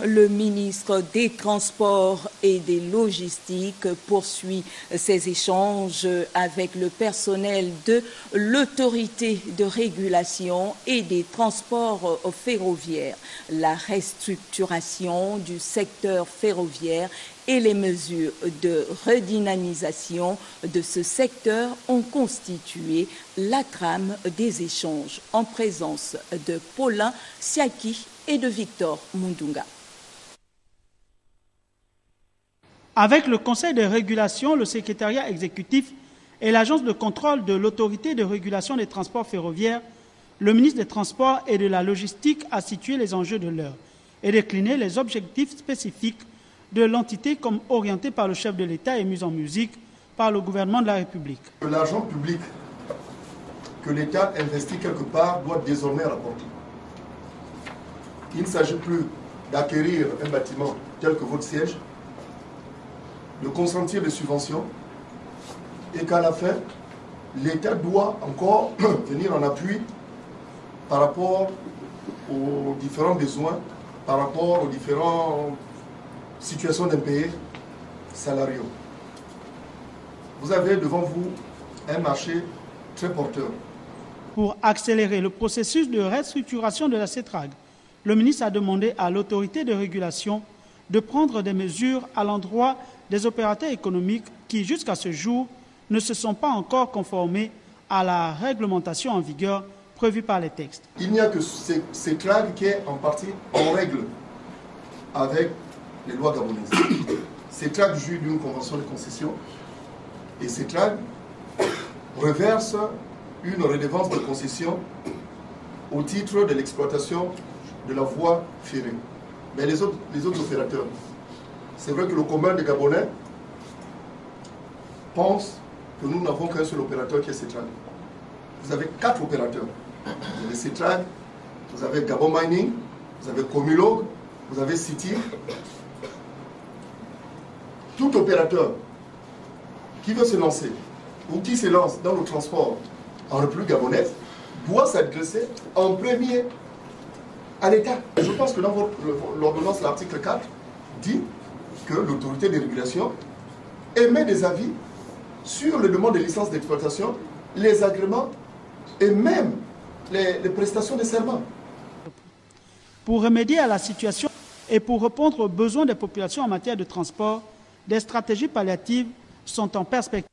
Le ministre des Transports et des Logistiques poursuit ses échanges avec le personnel de l'autorité de régulation et des transports ferroviaires. La restructuration du secteur ferroviaire et les mesures de redynamisation de ce secteur ont constitué la trame des échanges en présence de Paulin Siaki et de Victor Mundunga. Avec le Conseil de régulation, le secrétariat exécutif et l'Agence de contrôle de l'autorité de régulation des transports ferroviaires, le ministre des Transports et de la Logistique a situé les enjeux de l'heure et décliné les objectifs spécifiques de l'entité comme orientés par le chef de l'État et mis en musique par le gouvernement de la République. L'argent public que l'État investit quelque part doit désormais rapporter. Il ne s'agit plus d'acquérir un bâtiment tel que votre siège, de consentir des subventions et qu'à la fin, l'État doit encore venir en appui par rapport aux différents besoins, par rapport aux différentes situations d'impayés salariaux. Vous avez devant vous un marché très porteur. Pour accélérer le processus de restructuration de la CETRAG, le ministre a demandé à l'autorité de régulation de prendre des mesures à l'endroit des opérateurs économiques qui, jusqu'à ce jour, ne se sont pas encore conformés à la réglementation en vigueur prévue par les textes. Il n'y a que CETRAG qui est en partie en règle avec les lois gabonaises. CETRAG jouit d'une convention de concession et CETRAG reverse une redevance de concession au titre de l'exploitation de la voie ferrée. Mais les autres opérateurs, c'est vrai que le commun des Gabonais pense que nous n'avons qu'un seul opérateur qui est CETRAG. Vous avez 4 opérateurs. Vous avez CETRAG, vous avez Gabon Mining, vous avez Comulog, vous avez City. Tout opérateur qui veut se lancer ou qui se lance dans le transport en République gabonaise doit s'adresser en premier à l'État. Je pense que dans l'ordonnance, l'article 4 dit que l'autorité de régulation émet des avis sur les demandes de licence d'exploitation, les agréments et même les prestations de serment. Pour remédier à la situation et pour répondre aux besoins des populations en matière de transport, des stratégies palliatives sont en perspective.